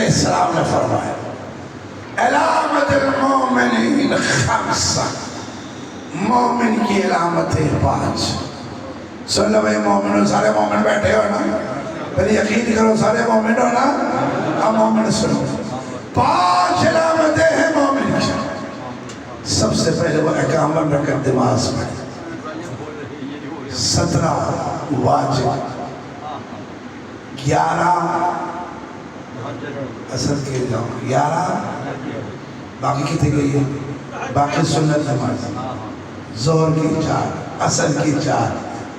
علیہ السلام نے فرمایا علامت المومنین خمسہ، مومن کی علامتیں 5۔ سن لو بھائی مومنوں، سارے مومن بیٹھے ہو نا، پھر یقین کرو سارے مومن ہو نا، اب مومن سنو 5 علامتیں ہیں مومن کی۔ سب سے پہلے وہ 51 رکعت نماز پڑھے، 17 واجب، 11 اصل کے جاؤں، 11 باقی کتنے گئی ہے؟ باقی سنت نماز، ظہر کی 4، عصر کی 4،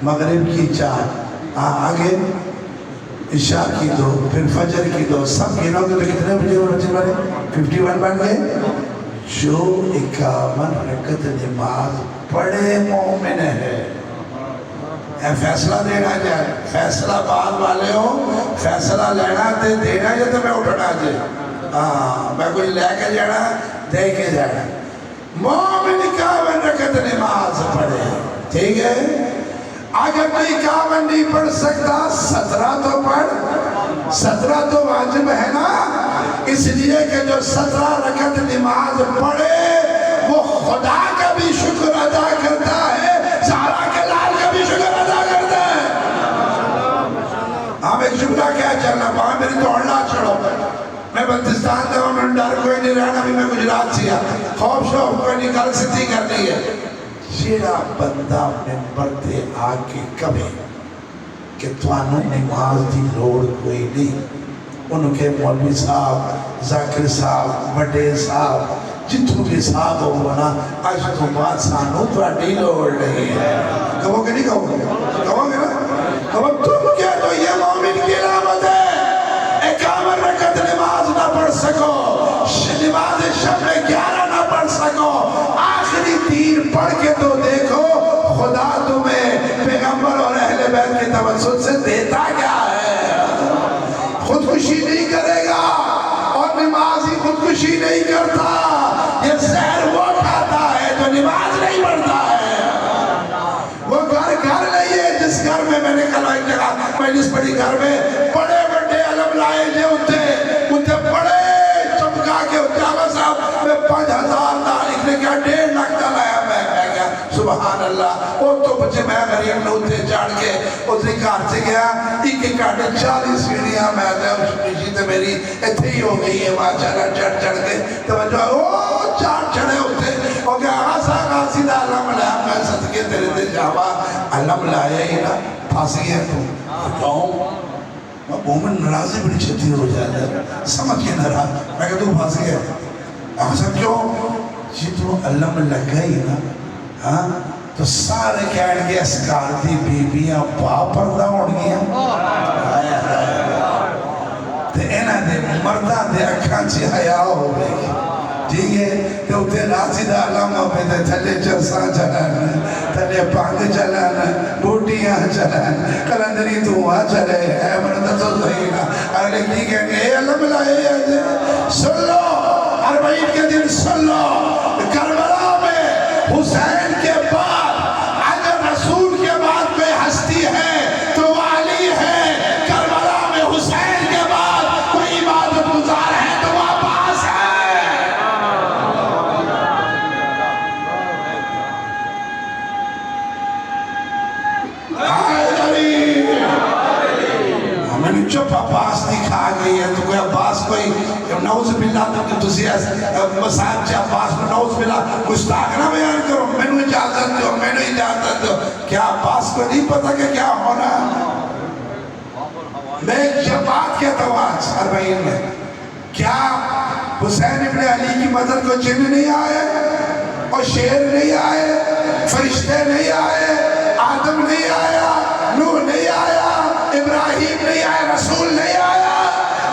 مغرب کی 4، آگے عشاء کی 2، پھر فجر کی 2، سب گنو گے تو کتنے بجے بچے بنے؟ 51 بن گئے۔ جو 51 رکعت نماز پڑھے مومن ہے۔ فیصلہ دینا جائے، فیصلہ بعد والے ہو، فیصلہ لینا تے دینا جائے تو میں اٹھنا جائے، میں کوئی لے کے جانا دے کے جانا۔ مومن 51 رکعت نماز پڑھے، ٹھیک ہے؟ اگر کوئی 51 نہیں پڑھ سکتا 17 تو پڑھ، 17 تو واجب ہے نا، اس لیے کہ جو 17 رکعت نماز پڑھے وہ خدا کا بھی شکر ادا کرتا ہے، زہرا کے لال کا بھی شکر ادا کرتا ہے۔ ہم ایک شکرہ کیا چلنا پاؤں، میری تو اڑنا چھڑو، میں بلتستان دے ہوں، میں ڈر کوئی نہیں رہنا، بھی میں گجرات سیا، خوف شوف کوئی نہیں، کل ستی کرنی ہے۔ جیڑا بندہ ممبر تے آکے کبھی کہ توانو نماز دی لوڑ کوئی نہیں، انہوں کے مولوی صاحب، ذاکر صاحب، بڑے صاحب، جتوں بھی صاحب ہونا، آج تو بات سانو تو اڈی لوڑ نہیں ہے۔ کہو کہ نہیں کہو گے؟ کہو گے نا؟ کہو تم کیا تو یہ مومن کی علامت ہے، 51 رکعت نماز نہ پڑھ سکو، نماز شب میں 11 نہ پڑھ سکو، آخری 3 پڑھ کے تو دیکھو خدا تمہیں پیغمبر اور اہل بیت کے توسط سے دیتا کیا ہے۔ خودکشی نہیں کرے گا، اور نمازی خودکشی نہیں کرتا، یہ زہر وہ کھاتا ہے جو نماز نہیں پڑھتا ہے۔ وہ گھر نہیں ہے جس گھر میں نے کل ایک جگہ مجلس پڑھی، گھر میں بڑے بڑے علم لائے جے ہوتے بڑے چمکا کے ہوتے، آبا صاحب میں 5000 دا، ایک نے کیا 1.5 لاکھ دا لایا، میں کیا سبحان اللہ، وہ تو بچے میں غریب نے ہوتے چاڑ کے اس نے کار سے گیا، ایک کارڈ 40 سیڑھیاں میں آتا ہے، اس پیشی تے میری اتھے ہی ہو گئی ہے، ماشاءاللہ چڑھ کے توجہ او 4 چڑھے ہوتے، وہ کہا آسا غاسی دا علم لیا، میں صدقے تیرے دے جاوا، علم لایا ہی نا پھانسی ہے تو جاؤں، میں مومن نرازی بڑی چھتی ہو جاتا ہے، سمجھ کے نراز، میں کہا تو پھانسی ہے، آسا کیوں؟ جی تو علم لگا ہی نا، تو سارے کہنے گے اسکار دی بیبیاں پاپردہ اڑ گیا، تے اینا دے مردہ دے اکھاں چی حیاء ہو گئی، ٹھیک ہے؟ تے اتے راضی دا علامہ پہ تے تھلے چرساں چلان، تھلے پانگ چلان، بوٹیاں چلان، کلندری دعا چلے، اے مردہ تو صحیح اگلے کی کہیں گے اے علم لائے آجے، سن لو 40 کے دن سن لو، کربلا میں حسین کے بعد اگر رسول کے بعد کوئی ہستی ہے تو وہ علی ہے، کربلا میں حسین کے بعد کوئی عبادت گزار ہے تو وہ عباس ہے۔ ہمیں چپ عباس دکھا گئی ہے تو کوئی عباس کوئی نعوذ باللہ تک تسی مسائب چے عباس میں نعوذ باللہ گستاخ نہ بیان کرو، میں نے اجازت دو، میں نے اجازت دو، کیا عباس کو نہیں پتا کہ کیا ہونا؟ میں ایک بات کہتا ہوں آج 40 میں، کیا حسین ابن علی کی مدد کو جن نہیں آئے اور شیر نہیں آئے، فرشتے نہیں آئے، آدم نہیں آیا، نوح نہیں آیا، ابراہیم نہیں آیا، رسول نہیں آیا،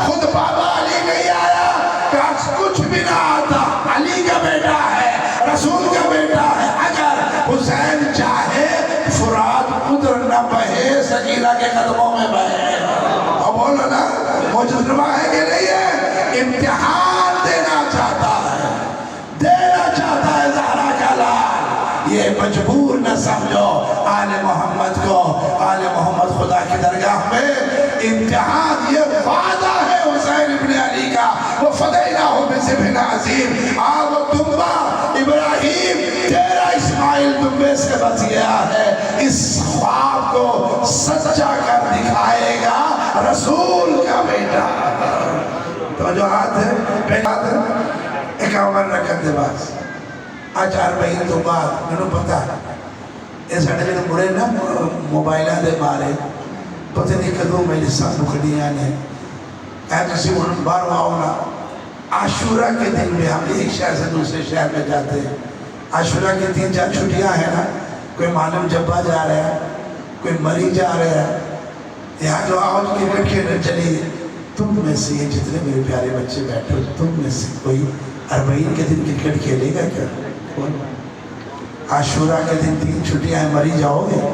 خود بابا علی نہیں آیا، کاش کچھ بھی نہ آتا، علی کا بیٹا ہے، رسول کا بیٹا ہے، اگر حسین چاہے فرات قدر نہ بہے سکینہ کے قدموں میں بہے، اور بولو نا مجرمہ ہے کہ نہیں ہے، امتحان دینا چاہتا ہے زہرا کا لال، یہ مجبور نہ سمجھو آل محمد کو، آل محمد خدا کی درگاہ میں امتحان، یہ وعدہ ہے حسین ابن علی کا، فتح عظیم آگ و تنبا ابراہیم تیرا اسماعیل تنبے سے بچ گیا ہے، اس خواب کو سچا کر دکھائے گا رسول کا بیٹا۔ توجہات ہے پہلات ہے 51 رکعت دے بعد آج 40 تو بعد میں نے پتا یہ ساڑھے میں مرے نا موبائلہ دے بارے پتہ نہیں کدوں میں لسان بکھڑیاں نے اے کسی انہوں بار آؤنا عاشورہ کے دن میں ہم ایک شہر سے دوسرے شہر میں جاتے ہیں، عاشورہ کے 3-4 چھٹیاں ہیں نا، کوئی معلوم جبہ جا رہا ہے، کوئی مری جا رہا ہے، یہاں جو آؤ کرکٹ کھیلنے چلی، تم میں سے یہ جتنے میرے پیارے بچے بیٹھے تم میں سے کوئی 40 کے دن کرکٹ کھیلے گا کیا؟ عاشورہ کے دن 3 چھٹیاں ہیں، مری جاؤ گے،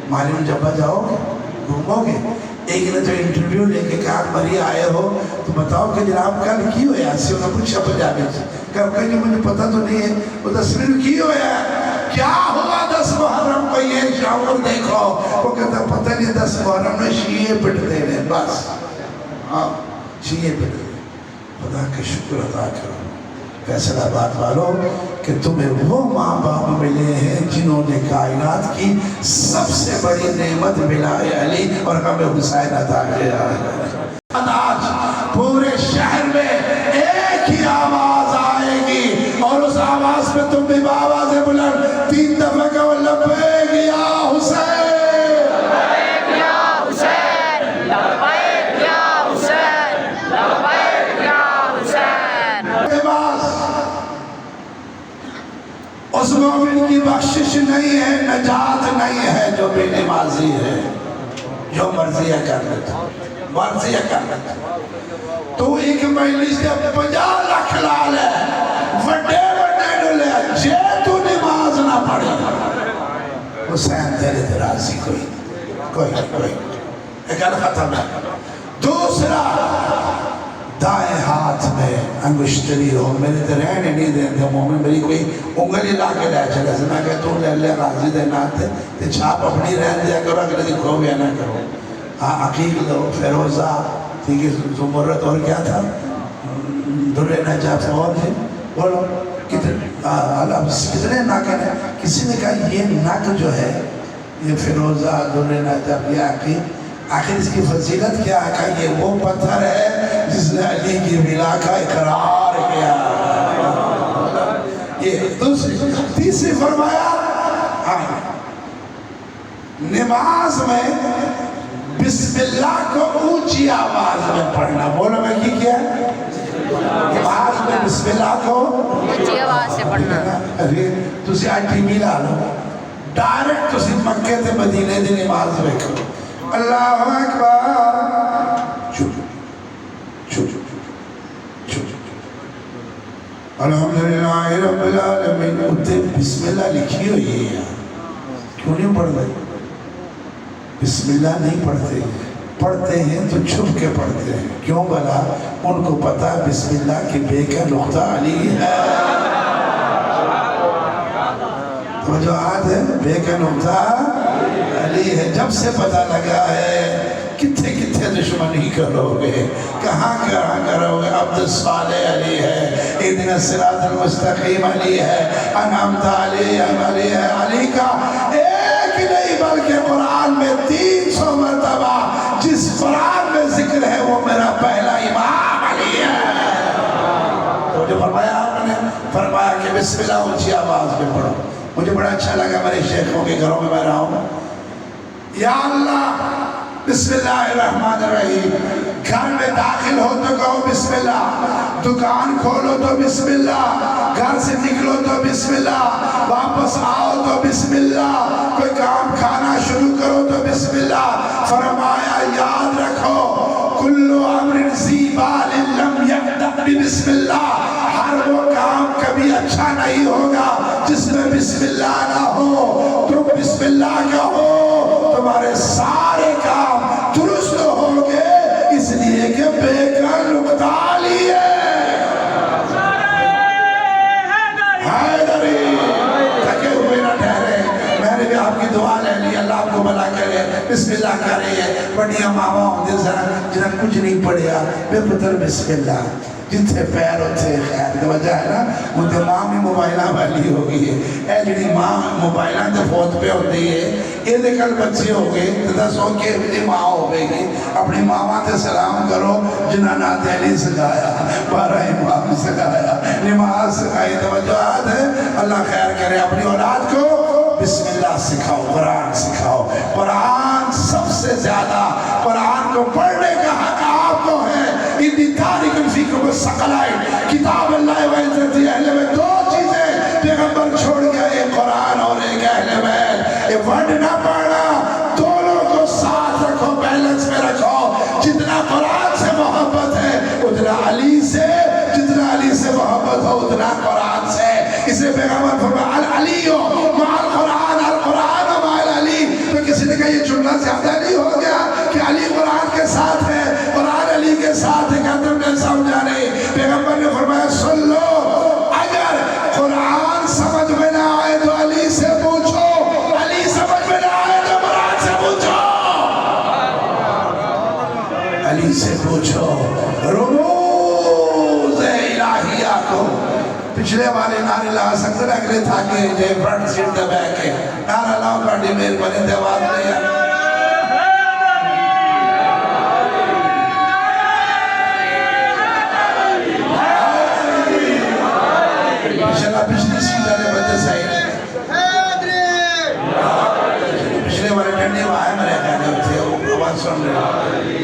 معلوم جبہ جاؤ گے، گھومو گے؟ ایک نے تو انٹرویو لے کے کہا مری آئے ہو تو بتاؤ کہ جناب کل کی ہویا اسی انہوں نے پوچھا پنجابی سے کہا کہ مجھے پتہ تو نہیں ہے وہ 10 منٹ کی ہویا کیا ہوا 10 محرم کو یہ شعور دیکھو وہ کہتا پتہ نہیں 10 محرم نے شیعے پٹتے ہیں بس ہاں شیعے پٹتے ہیں خدا کے شکر ادا کرو فیصل آباد والوں کہ تمہیں وہ ماں باپ ملے ہیں جنہوں نے کائنات کی سب سے بڑی نعمت ملائے علی اور ہمیں حسین عطا کیا ہے۔ آج پورے شہر میں ایک ہی آواز آئے گی اور اس آواز پہ تم بھی بآواز بلند 3 دفعہ کہو لبیک یا حسین، لبیک یا حسین، لبیک یا حسین، لبیک یا حسین۔ اس مومن کی بخشش نہیں ہے نجات نہیں ہے جو بے نمازی ہے جو مرضیہ کر لیتا مرضیہ کر لیتا تو ایک مجلس سے 50 لاکھ لال ہے وڈے وڈے ڈولے جے تو نماز نہ پڑھے حسین تیرے درازی کوئی ایک ختم ہے۔ دوسرا دائیں ہاتھ میں انگشتری ہو میرے تو رہنے نہیں دیں مومن میری کوئی انگلی لا کے لے چلے سے میں کہ تو لے لے غازی دے ناتے تے چھاپ اپنی رہن دیا کرو اگر دی کھو گیا نہ کرو ہاں عقیق دو فیروزہ ٹھیک ہے زمرت اور کیا تھا درے نجف اور تھے بولو کتنے ناکن ہے کسی نے کہا یہ ناک جو ہے یہ فیروزہ درے نجف یہ عقیق آخر اس کی فضیلت کیا ہے کہ یہ وہ پتھر ہے جس نے علی کی ملا کا اقرار کیا یہ تیسری فرمایا نماز میں بسم اللہ کو اونچی آواز میں پڑھنا بولو میں کی کیا نماز میں بسم اللہ کو اونچی آواز سے پڑھنا تسی آج ٹی وی لا لو ڈائریکٹ تسی مکہ تے مدینے دی نماز میں کرو اللہ اکبر چھوٹ الحمدللہ رب العالمین اتنے بسم اللہ لکھی ہوئی ہے کیوں نہیں پڑھ رہے بسم اللہ نہیں پڑھتے پڑھتے ہیں تو چھپ کے پڑھتے ہیں کیوں بلا ان کو پتا بسم اللہ کی بے کا نقطہ علی ہے توجہات ہے بے کا نقطہ علی ہے جب سے پتا لگا ہے کتھے کتھے دشمنی کرو گے کہاں کرو گے عبد الصالح علی ہے اِذْنَ الصِّرَاطَ الْمُسْتَقِيمَ علی ہے انعمت علی ہے علی کا ایک نہیں بلکہ قرآن میں 300 مرتبہ جس قرآن میں ذکر ہے وہ میرا پہلا امام علی ہے تو جو فرمایا آپ نے فرمایا کہ بسم اللہ اونچی آواز میں پڑھو مجھے بڑا اچھا لگا میرے شیخوں کے گھروں میں میں رہا ہوں یا اللہ بسم اللہ الرحمن الرحیم گھر میں داخل ہو تو کہو بسم اللہ دکان کھولو تو بسم اللہ گھر سے نکلو تو بسم اللہ واپس آؤ تو بسم اللہ کوئی کام کھانا شروع کرو تو بسم اللہ فرمایا یاد رکھو کلو امر ذی بال لم یبدأ بسم اللہ ہر وہ کام کبھی اچھا نہیں ہوگا جس میں بسم اللہ نہ ہو تم بسم اللہ کہو تمہارے سارے کام درست ہوں گے اس لیے کہ بے کا نقطہ علی ہے حیدری تھکے ہوئے نہ ٹھہرے میں نے بھی آپ کی دعا لے لی اللہ آپ کو بھلا کرے بسم اللہ کرے بڑھیا ماما ہوں جنہاں کچھ نہیں پڑھیا بے پتر بسم اللہ جتھے پیر اتھے خیر دی وجہ ہے نا وہ تے ماں بھی موبائلہ والی ہو گئی ہے اے جڑی ماں موبائلہ تے فوت پہ ہوتی ہے یہ دے کل بچے ہو گئے تے دسو کہ بھی ماں ہو گئی اپنی ماں تے سلام کرو جنہاں نا دہلی سکھایا 12 امام سکھایا نماز سکھائی توجہات ہے اللہ خیر کرے اپنی اولاد کو بسم اللہ سکھاؤ قرآن سکھاؤ قرآن سب سے زیادہ قرآن کو پڑھنے کا حق آپ کو ہے انی تاریخ فیکم الثقلین کتاب اللہ و عزت اہل میں دو چیزیں پیغمبر چھوڑ گیا ایک قرآن اور ایک اہل بیت یہ ورڈ نہ پڑھنا دونوں کو ساتھ رکھو بیلنس میں رکھو جتنا قرآن سے محبت ہے اتنا علی سے جتنا علی سے محبت ہو اتنا قرآن سے اسے پیغمبر فرمایا العلیو مع القرآن القرآن مع العلی تو کسی نے کہا یہ جملہ زیادہ نہیں ہو گیا کہ علی قرآن کے ساتھ ہے قرآن علی کے ساتھ ہے کہتے ہم نے سمجھا نہیں پیغمبر نے فرمایا سن لو اگر قرآن سمجھ میں نہ آئے تو علی سے پوچھو علی سمجھ میں نہ آئے تو قرآن سے پوچھو علی سے پوچھو رموز الہیہ کو پچھلے والے نعرے لگا سکتے ہیں اگلے تھا کہ جے فرنٹ سیٹ دے بیٹھ کے نعرہ لاؤ کاٹی میرے بنے دے آواز نہیں ہے پچھلی سیٹ والے بندے صحیح پچھلے والے ٹنڈے وہاں میں رہنے گئے تھے آواز سن رہے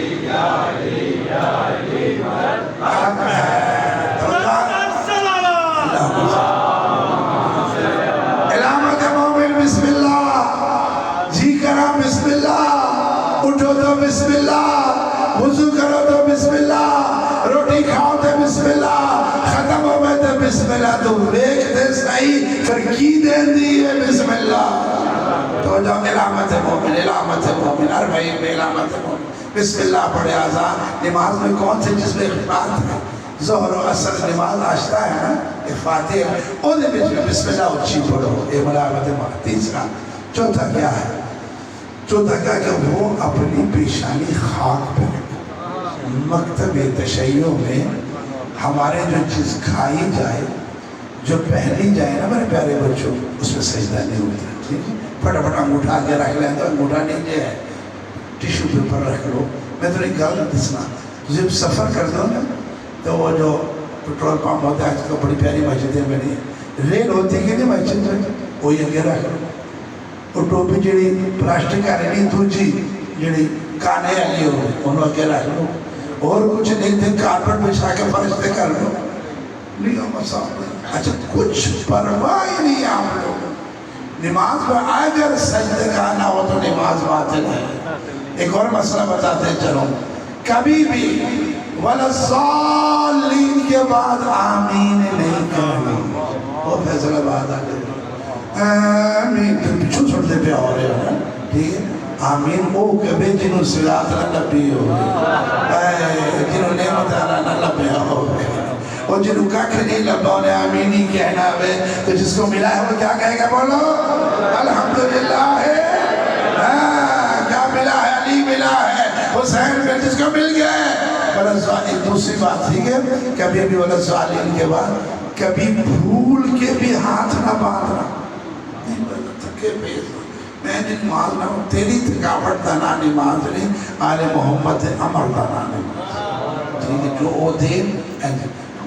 علامت مومن بسم اللہ جی کرا بسم اللہ اٹھو تو بسم اللہ وضو کرو تو بسم اللہ روٹی کھاؤ تو بسم اللہ ختم ہو گئے تو بسم اللہ تو دیکھ دے صحیح پھر کی دین دی ہے بسم اللہ تو جو علامت مومن اربعین میں علامت مومن بسم اللہ پڑھے آزاد نماز میں کون سے جس میں اخبار ہے ظہر و عصر نماز آشتا ہے نا فاتح او دے بسم اللہ اچھی پڑھو اے علامت مومن تیسرا چوتھا کیا ہے چوتھا کیا کہ وہ اپنی پیشانی خاک پہ مکتب تشیع میں ہمارے جو چیز کھائی جائے جو پہلی جائے نا میرے پیارے بچوں اس میں سجدہ نہیں ہوتا پھٹا پھٹا انگوٹھا آگے رکھ لیں تو انگوٹھا نہیں جائے ہے ٹیشو پیپر رکھ لو میں تو ایک گل دسنا جب سفر کر دو نا تو وہ جو پٹرول پمپ ہوتا ہے اس کو بڑی پیاری مسجدیں بنی ریل ہوتی کہ نہیں مسجد میں وہی اگے رکھ لو وہ ٹوپی جڑی پلاسٹک آ رہی دوجی جڑی کانے والی ہو انہوں اگے رکھ لو اور کچھ نہیں تھے کارپٹ بچھا کے فرش پہ کر لو نہیں ہم صاحب اچھا کچھ پرواہ ہی نہیں آپ لوگ نماز میں اگر سجدہ کا نہ ہو تو نماز باطل ہے ایک اور مسئلہ بتاتے چلو کبھی بھی وَلَصَّالِّينَ کے بعد آمین نہیں کرنی وہ فیصلہ بعد آ گئے آمین پھر پچھو چھوڑتے پہ ہو رہے ہو ٹھیک ہے آمین وہ کبھی جنہوں صلات نہ لبی ہو جنہوں نعمت نہ لبی ہو اور جنہوں کا نہیں لبا انہیں آمین ہی کہنا ہے تو جس کو ملا ہے وہ کیا کہے گا بولو الحمدللہ ہے کیا ملا ہے علی ملا ہے حسین پہ جس کو مل گیا ہے ایک دوسری بات تھی کہ کبھی بھی والا سوالین کے بعد کبھی بھول کے بھی ہاتھ نہ باندھنا تھکے پیس میں نماز نہ ہوں تیری تھکاوٹ دانا نماز نہیں آل محمد عمر دانا نماز ٹھیک ہے جو او دین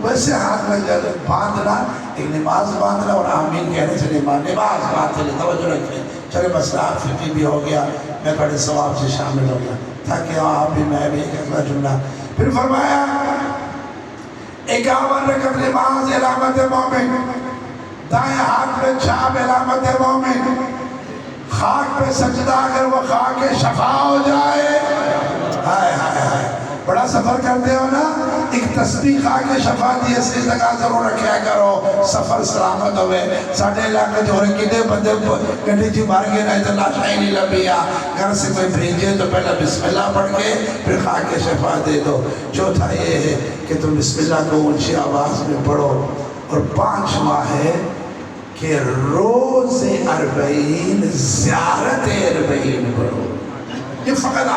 ویسے ہاتھ لگا باندھنا ایک نماز باندھنا اور آمین کہنے سے نماز باندھتے لئے توجہ رکھیں چلے مسئلہ فقی بھی ہو گیا میں بڑے ثواب سے شامل ہو گیا تاکہ آپ بھی میں بھی ایک اگلا جملہ پھر فرمایا 51 رکعت نماز علامت مومن دائیں ہاتھ پہ چاپ علامت مومن خاک پہ سجدہ اگر وہ خاک شفا ہو جائے ہائے ہائے ہائے بڑا سفر کرتے ہو نا ایک تسبیح خاک شفا دیئے سے لگا ضرور رکھیا کرو سفر سلامت ہوئے ساڑھے علاقہ جو رہے کنے بندے گھنٹی جی مار گئے نا ادھر لاشائی نہیں لبیا گھر سے کوئی بھیجے تو پہلا بسم اللہ پڑھ کے پھر خاک شفا دے دو چوتھا یہ ہے کہ تم بسم اللہ کو اونچی آواز میں پڑھو اور 5واں ہے کہ روز 40 زیارت 40 پڑھو یہ فقط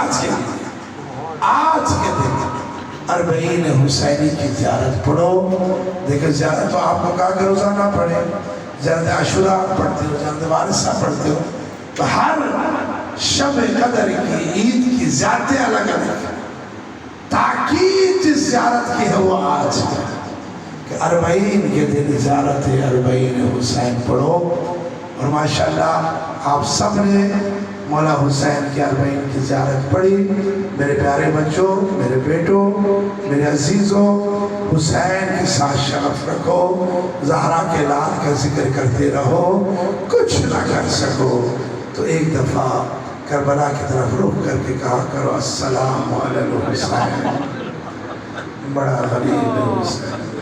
آج کے دن 40 حسینی کی زیارت پڑھو. دیکھیں زیارت تو آپ کو کہا کہ روزانہ پڑھیں، زیارت عاشورہ پڑھتے ہو، زیارت وارثہ پڑھتے ہو، تو ہر شب قدر کی عید کی زیارتیں الگ الگ. تاکید جس زیارت کی ہے وہ آج ہے کہ 40 کے دن زیارت 40 حسین پڑھو. اور ماشاءاللہ آپ سب نے مولا حسین کی 40 کی زیارت پڑھی. میرے پیارے بچوں، میرے بیٹوں، میرے عزیزوں، حسین کے ساتھ شغف رکھو، زہرا کے لال کا ذکر کرتے رہو. کچھ نہ کر سکو تو ایک دفعہ کربلا کی طرف رخ کر کے کہا کرو السلام علی الحسین، بڑا غریب ہے حسین.